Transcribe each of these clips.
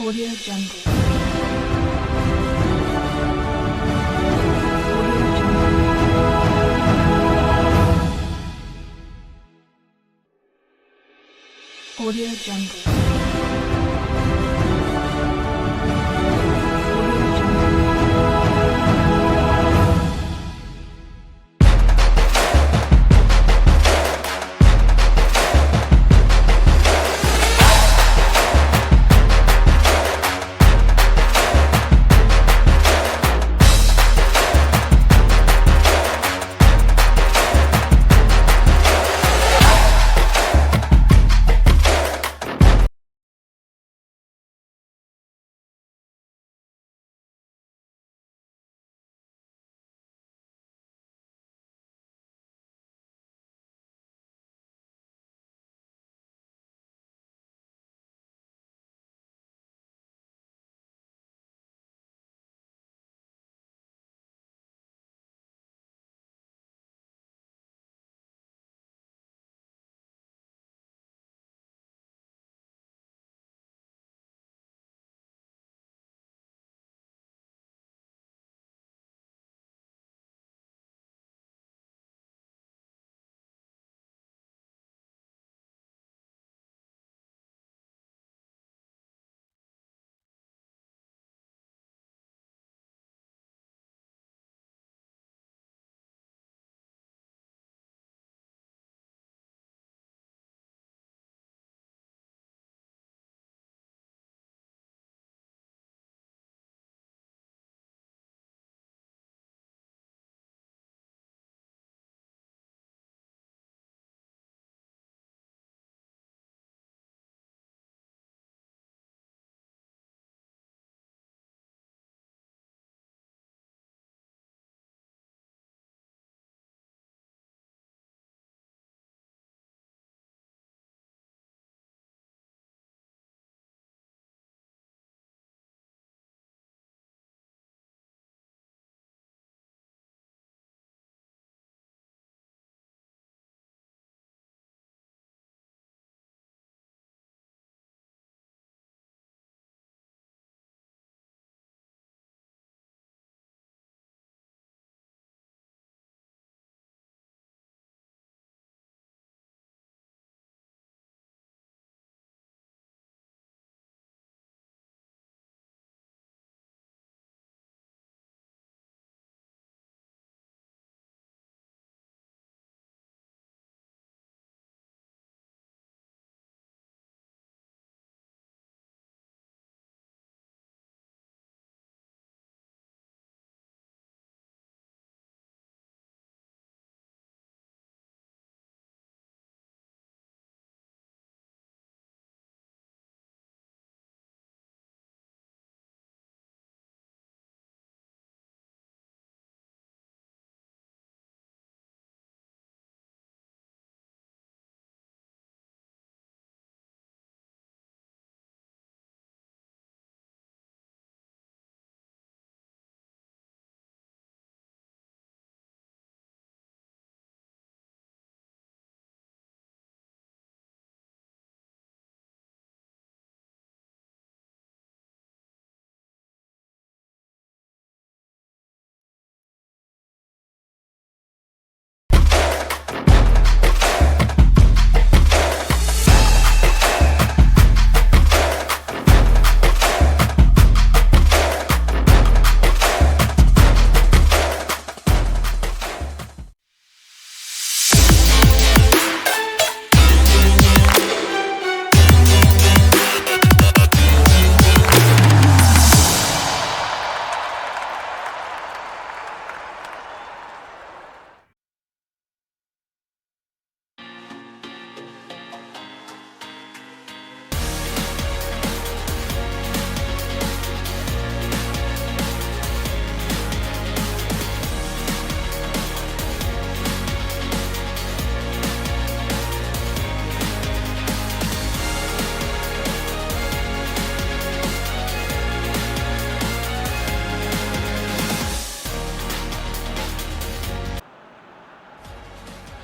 Audio Jungle. Audio Jungle. Audio Jungle.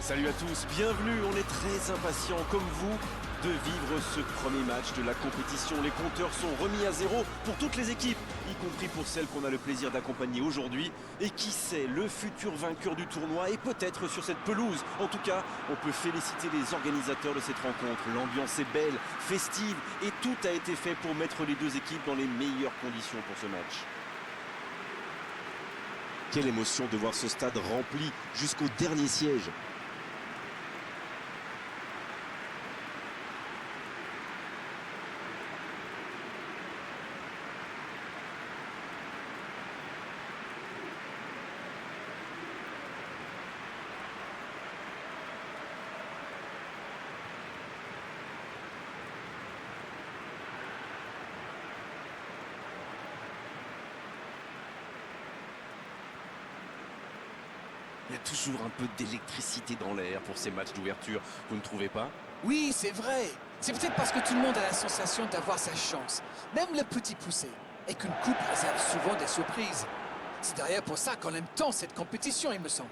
Salut à tous, bienvenue, on est très impatients comme vous de vivre ce premier match de la compétition. Les compteurs sont remis à zéro pour toutes les équipes, y compris pour celles qu'on a le plaisir d'accompagner aujourd'hui. Et qui sait, le futur vainqueur du tournoi est peut-être sur cette pelouse. En tout cas, on peut féliciter les organisateurs de cette rencontre. L'ambiance est belle, festive et tout a été fait pour mettre les deux équipes dans les meilleures conditions pour ce match. Quelle émotion de voir ce stade rempli jusqu'au dernier siège. Il y a toujours un peu d'électricité dans l'air pour ces matchs d'ouverture, vous ne trouvez pas? Oui, c'est vrai. C'est peut-être parce que tout le monde a la sensation d'avoir sa chance, même le petit poussé, et qu'une coupe réserve souvent des surprises. C'est d'ailleurs pour ça qu'on aime tant cette compétition, il me semble.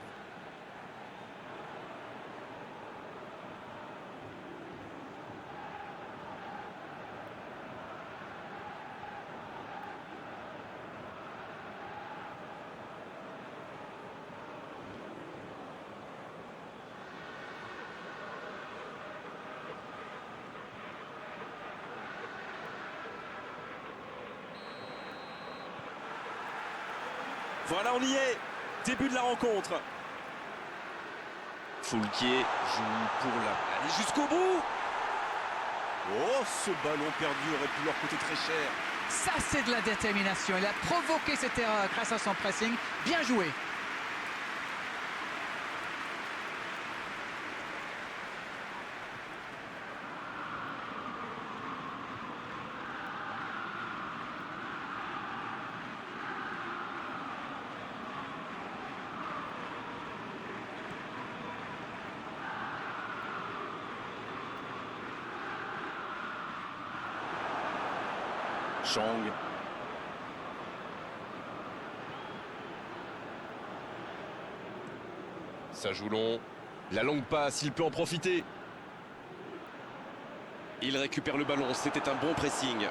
Voilà, on y est. Début de la rencontre. Foulquier joue pour aller jusqu'au bout. Oh, ce ballon perdu aurait pu leur coûter très cher. Ça, c'est de la détermination. Il a provoqué cette erreur grâce à son pressing. Bien joué. Chang. Ça joue long. La longue passe, il peut en profiter. Il récupère le ballon, c'était un bon pressing.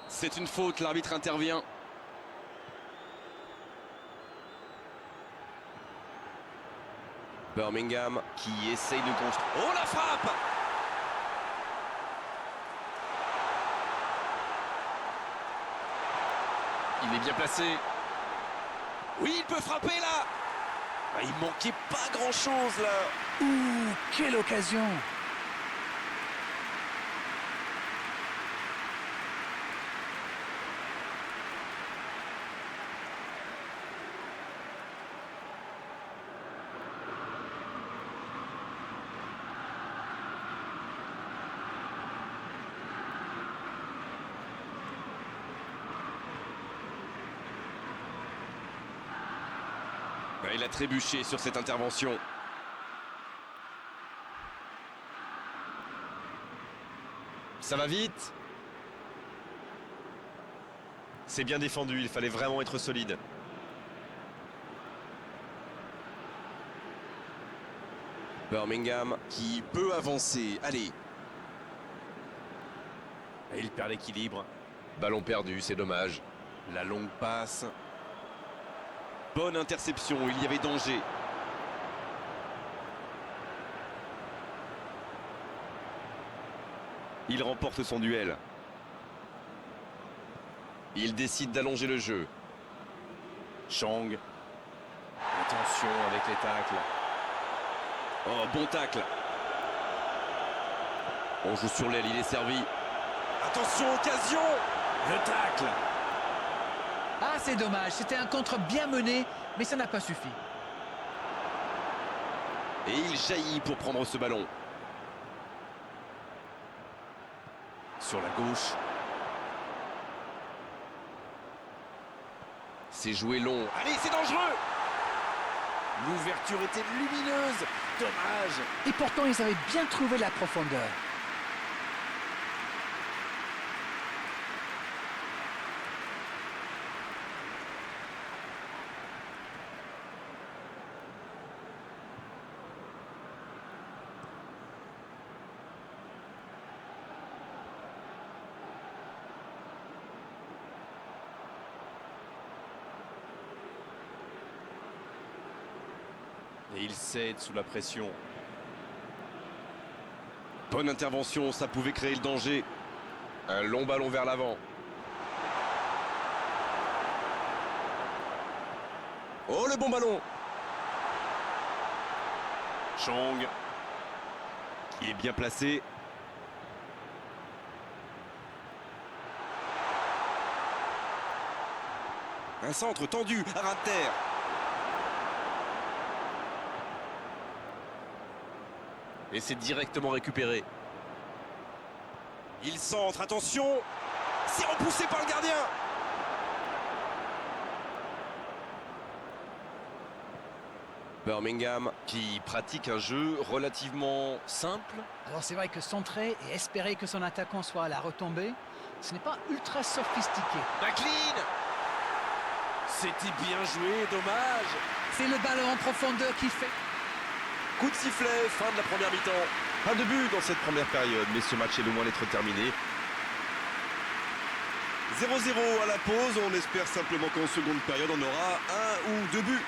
C'est une faute, l'arbitre intervient. Birmingham qui essaye de construire. Oh, la frappe! Il est bien placé. Oui, il peut frapper là. Ah, il manquait pas grand-chose là. Ouh, quelle occasion! Il a trébuché sur cette intervention. Ça va vite. C'est bien défendu, il fallait vraiment être solide. Birmingham qui peut avancer. Allez. Et il perd l'équilibre. Ballon perdu, c'est dommage. La longue passe. Bonne interception, il y avait danger. Il remporte son duel. Il décide d'allonger le jeu. Chang. Attention avec les tacles. Oh, bon tacle. On joue sur l'aile, il est servi. Attention, occasion. Le tacle. Ah, c'est dommage. C'était un contre bien mené, mais ça n'a pas suffi. Et il jaillit pour prendre ce ballon. Sur la gauche. C'est joué long. Allez, c'est dangereux. L'ouverture était lumineuse. Dommage. Et pourtant, ils avaient bien trouvé la profondeur. Et il cède sous la pression. Bonne intervention, ça pouvait créer le danger. Un long ballon vers l'avant. Oh, le bon ballon! Chong, qui est bien placé. Un centre tendu à ras de terre. Et c'est directement récupéré. Il centre, attention! C'est repoussé par le gardien! Birmingham qui pratique un jeu relativement simple. Alors c'est vrai que centrer et espérer que son attaquant soit à la retombée, ce n'est pas ultra sophistiqué. McLean! C'était bien joué, dommage. C'est le ballon en profondeur qui fait. Coup de sifflet, fin de la première mi-temps. Pas de but dans cette première période, mais ce match est loin d'être terminé. 0-0 à la pause, on espère simplement qu'en seconde période on aura un ou deux buts.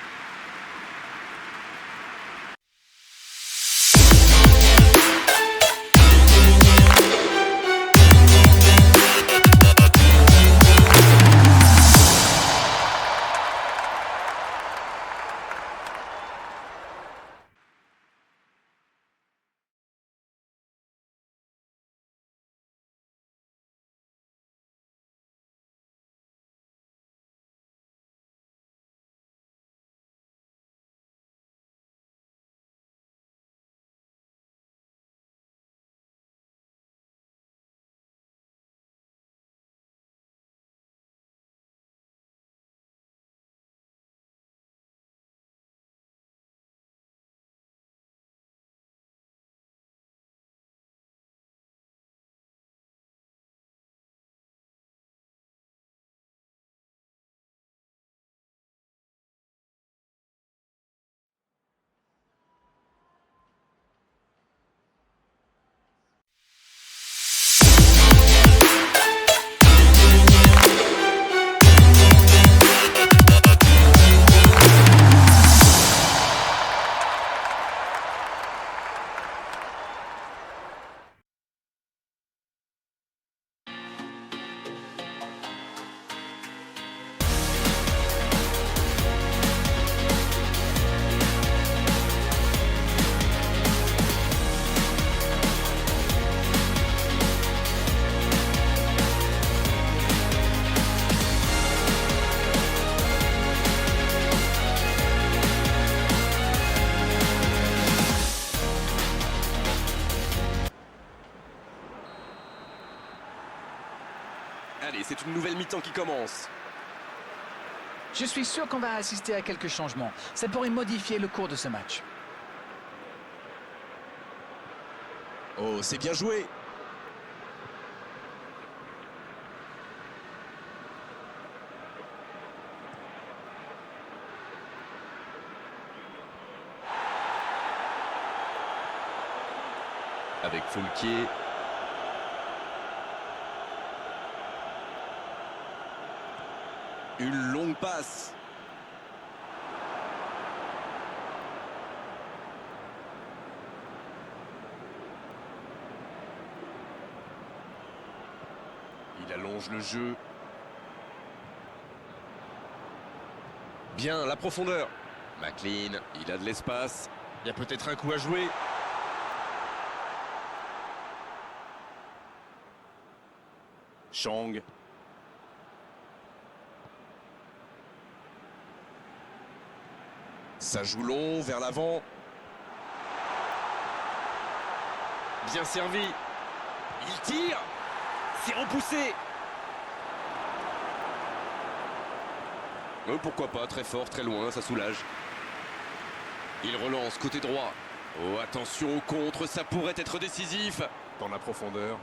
Allez, c'est une nouvelle mi-temps qui commence. Je suis sûr qu'on va assister à quelques changements. Ça pourrait modifier le cours de ce match. Oh, c'est bien joué. Avec Foulquier. Une longue passe. Il allonge le jeu. Bien, la profondeur. McLean, il a de l'espace. Il y a peut-être un coup à jouer. Chong. Ça joue long, vers l'avant. Bien servi. Il tire. C'est repoussé. Pourquoi pas, très fort, très loin, ça soulage. Il relance côté droit. Oh, attention au contre, ça pourrait être décisif. Dans la profondeur.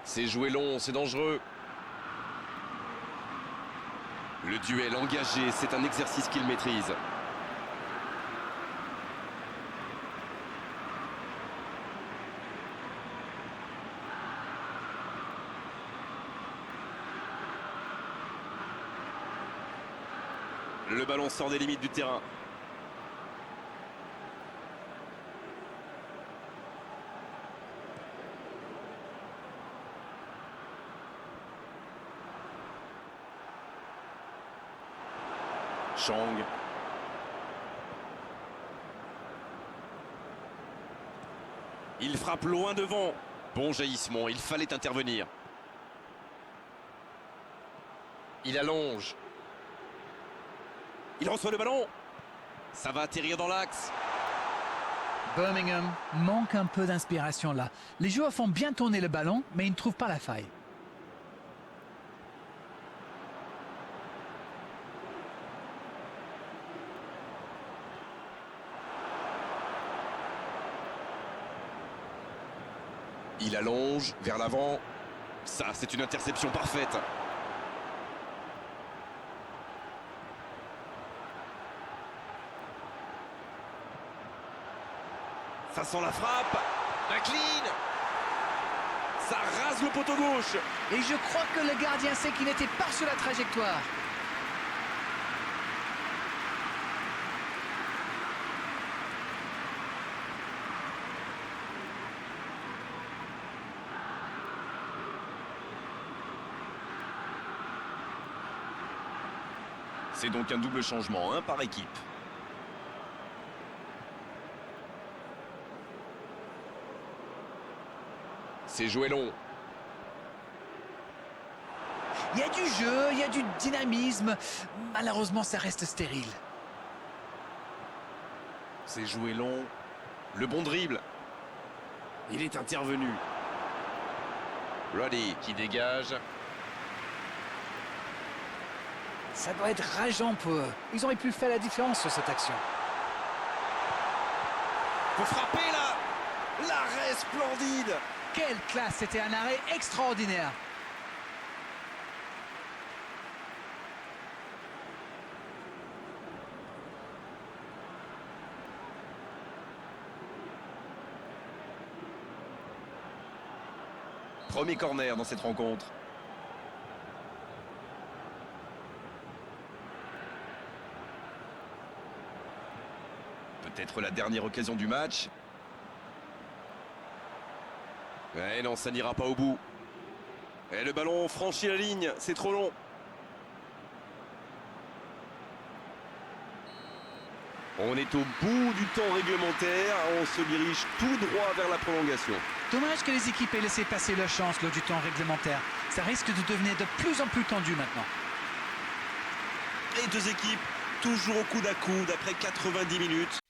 C'est joué long, c'est dangereux. Le duel engagé, c'est un exercice qu'il maîtrise. Le ballon sort des limites du terrain. Chang. Il frappe loin devant. Bon jaillissement, il fallait intervenir. Il allonge. Il reçoit le ballon. Ça va atterrir dans l'axe. Birmingham manque un peu d'inspiration là. Les joueurs font bien tourner le ballon, mais ils ne trouvent pas la faille. Il allonge vers l'avant. Ça, c'est une interception parfaite. Ça sent la frappe. McLean. Ça rase le poteau gauche. Et je crois que le gardien sait qu'il n'était pas sur la trajectoire. C'est donc un double changement, un par équipe. C'est joué long. Il y a du jeu, il y a du dynamisme. Malheureusement, ça reste stérile. C'est joué long. Le bon dribble. Il est intervenu. Roddy qui dégage. Ça doit être rageant pour eux. Ils auraient pu faire la différence sur cette action. Pour frapper là. L'arrêt splendide. Quelle classe, c'était un arrêt extraordinaire. Premier corner dans cette rencontre. Peut-être la dernière occasion du match. Ouais, non, ça n'ira pas au bout. Et le ballon franchit la ligne, c'est trop long. On est au bout du temps réglementaire, on se dirige tout droit vers la prolongation. Dommage que les équipes aient laissé passer leur chance lors du temps réglementaire. Ça risque de devenir de plus en plus tendu maintenant. Et deux équipes toujours au coude à coude après 90 minutes.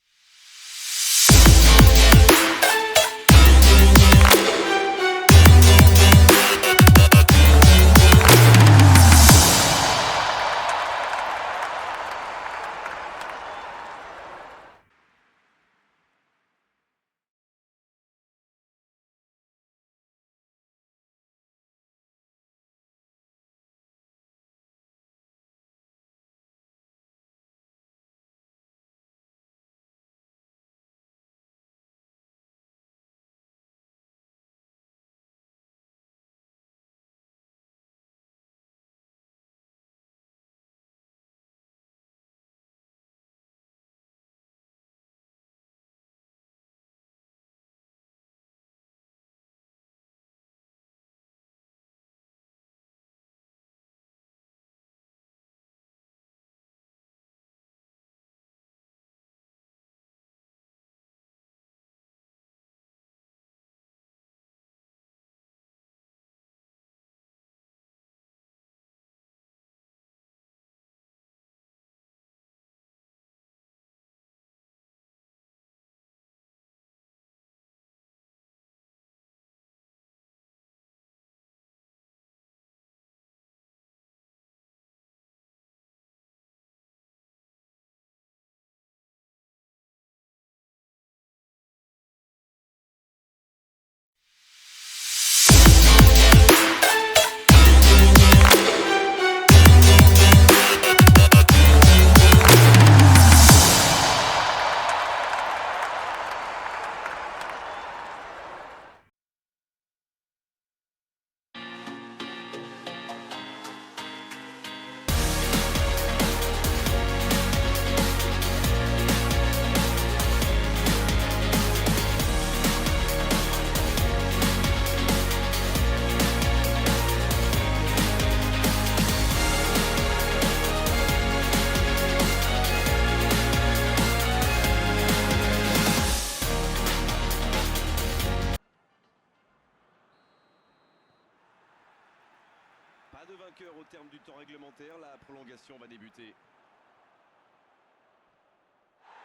vainqueur au terme du temps réglementaire. La prolongation va débuter.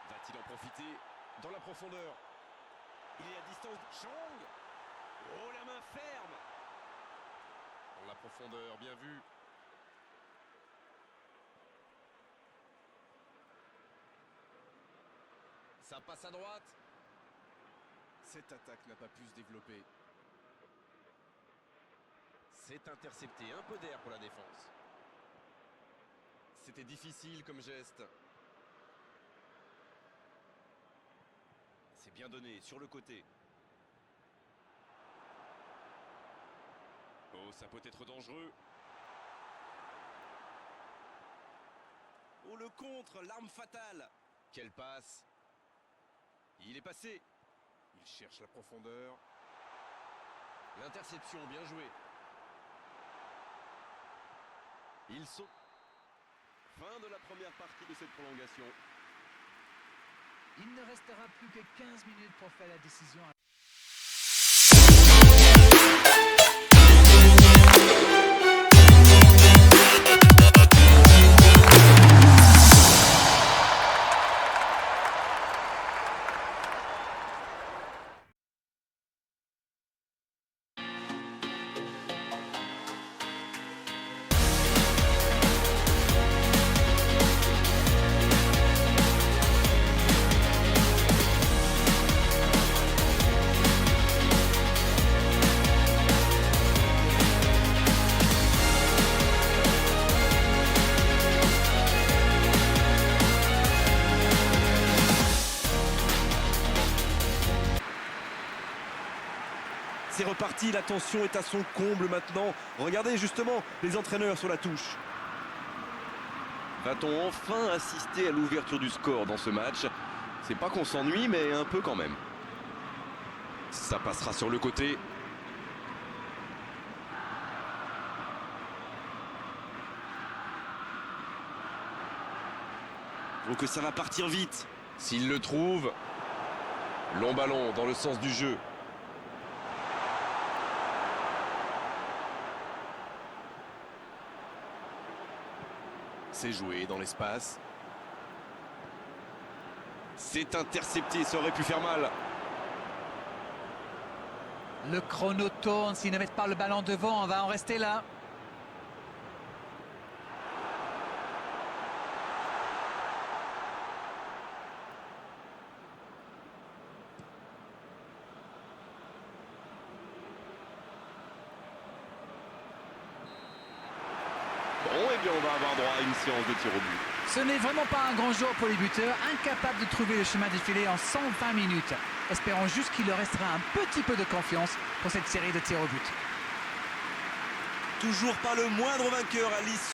Va-t-il en profiter dans la profondeur? Il est à distance. Chang. Oh, la main ferme. Dans la profondeur, bien vu. Ça passe à droite. Cette attaque n'a pas pu se développer. C'est intercepté. Un peu d'air pour la défense. C'était difficile comme geste. C'est bien donné sur le côté. Oh, ça peut être dangereux. Oh, le contre, l'arme fatale. Quelle passe. Il est passé. Il cherche la profondeur. L'interception, bien joué. Ils sont... Fin de la première partie de cette prolongation. Il ne restera plus que 15 minutes pour faire la décision. C'est reparti, la tension est à son comble maintenant. Regardez justement les entraîneurs sur la touche. Va-t-on enfin assister à l'ouverture du score dans ce match? C'est pas qu'on s'ennuie, mais un peu quand même. Ça passera sur le côté. Donc ça va partir vite. S'il le trouve. Long ballon dans le sens du jeu. C'est joué dans l'espace. C'est intercepté, ça aurait pu faire mal. Le chrono tourne. S'ils ne mettent pas le ballon devant, on va en rester là. Bon, eh bien, on va avoir droit à une séance de tir au but. Ce n'est vraiment pas un grand jour pour les buteurs, incapables de trouver le chemin défilé en 120 minutes. Espérons juste qu'il leur restera un petit peu de confiance pour cette série de tirs au but. Toujours pas le moindre vainqueur à l'issue.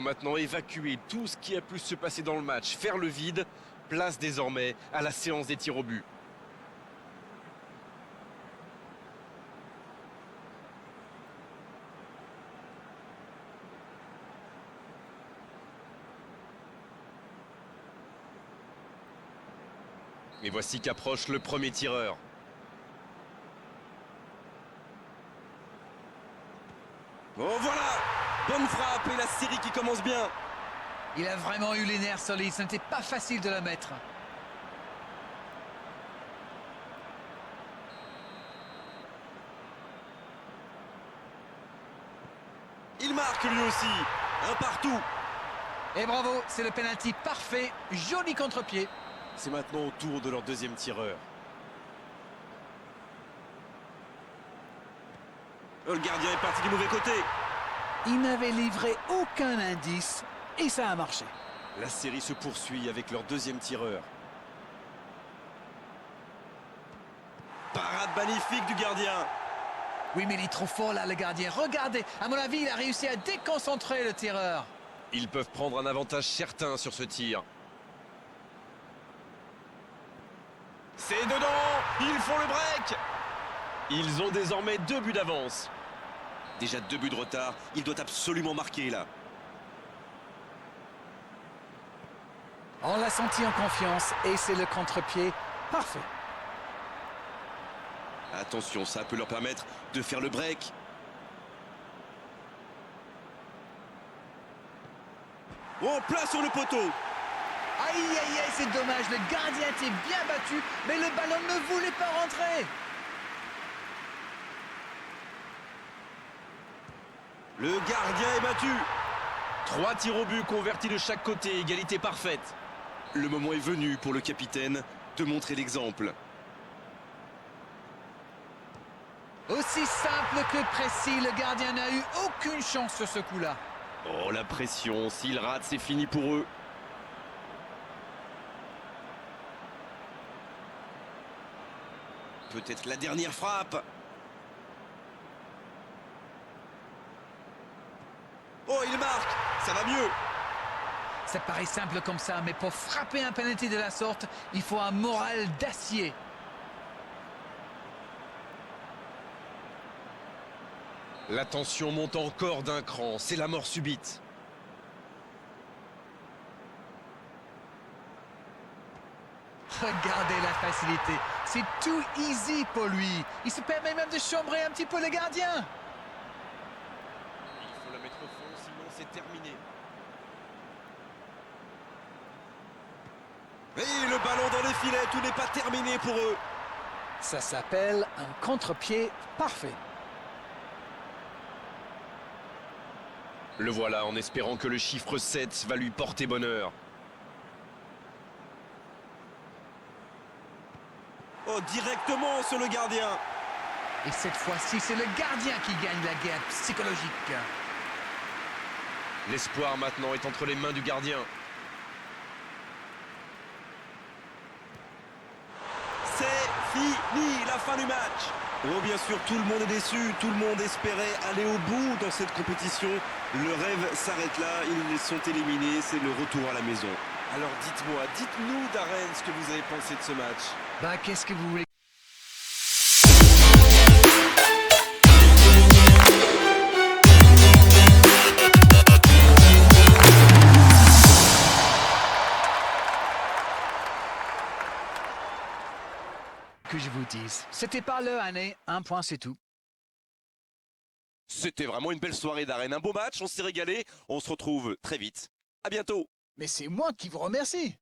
maintenant évacuer tout ce qui a pu se passer dans le match, faire le vide. Place désormais à la séance des tirs au but. Et voici qu'approche le premier tireur. Oh voilà! Bonne frappe et la série qui commence bien. Il a vraiment eu les nerfs solides, ce n'était pas facile de la mettre. Il marque lui aussi. Un partout. Et bravo, c'est le penalty parfait, joli contre-pied. C'est maintenant au tour de leur deuxième tireur. Oh, le gardien est parti du mauvais côté. Il n'avait livré aucun indice et ça a marché. La série se poursuit avec leur deuxième tireur. Parade magnifique du gardien. Oui, mais il est trop fort là, le gardien. Regardez, à mon avis, il a réussi à déconcentrer le tireur. Ils peuvent prendre un avantage certain sur ce tir. C'est dedans. Ils font le break. Ils ont désormais 2 buts d'avance. Déjà 2 buts de retard. Il doit absolument marquer là. On l'a senti en confiance et c'est le contre-pied parfait. Attention, ça peut leur permettre de faire le break. Oh, place sur le poteau. Aïe, aïe, aïe, c'est dommage. Le gardien était bien battu, mais le ballon ne voulait pas rentrer. Le gardien est battu. 3 tirs au but convertis de chaque côté, égalité parfaite. Le moment est venu pour le capitaine de montrer l'exemple. Aussi simple que précis, le gardien n'a eu aucune chance sur ce coup-là. Oh, la pression, s'ils ratent, c'est fini pour eux. Peut-être la dernière frappe. Oh, il marque. Ça va mieux. Ça paraît simple comme ça, mais pour frapper un penalty de la sorte, il faut un moral d'acier. La tension monte encore d'un cran. C'est la mort subite. Regardez la facilité. C'est too easy pour lui. Il se permet même de chambrer un petit peu le gardien. Il faut la mettre au fond, sinon c'est terminé. Et le ballon dans les filets, tout n'est pas terminé pour eux. Ça s'appelle un contre-pied parfait. Le voilà en espérant que le chiffre 7 va lui porter bonheur. Oh, directement sur le gardien. Et cette fois-ci, c'est le gardien qui gagne la guerre psychologique. L'espoir maintenant est entre les mains du gardien. C'est fini, la fin du match. Oh, bien sûr, tout le monde est déçu, tout le monde espérait aller au bout dans cette compétition. Le rêve s'arrête là, ils sont éliminés, c'est le retour à la maison. Alors dites-moi, dites-nous Darren ce que vous avez pensé de ce match. Bah, qu'est-ce que vous voulez? Que je vous dise. C'était pas leur année, un point c'est tout. C'était vraiment une belle soirée Darren, un beau match, on s'est régalé, on se retrouve très vite. À bientôt. Mais c'est moi qui vous remercie.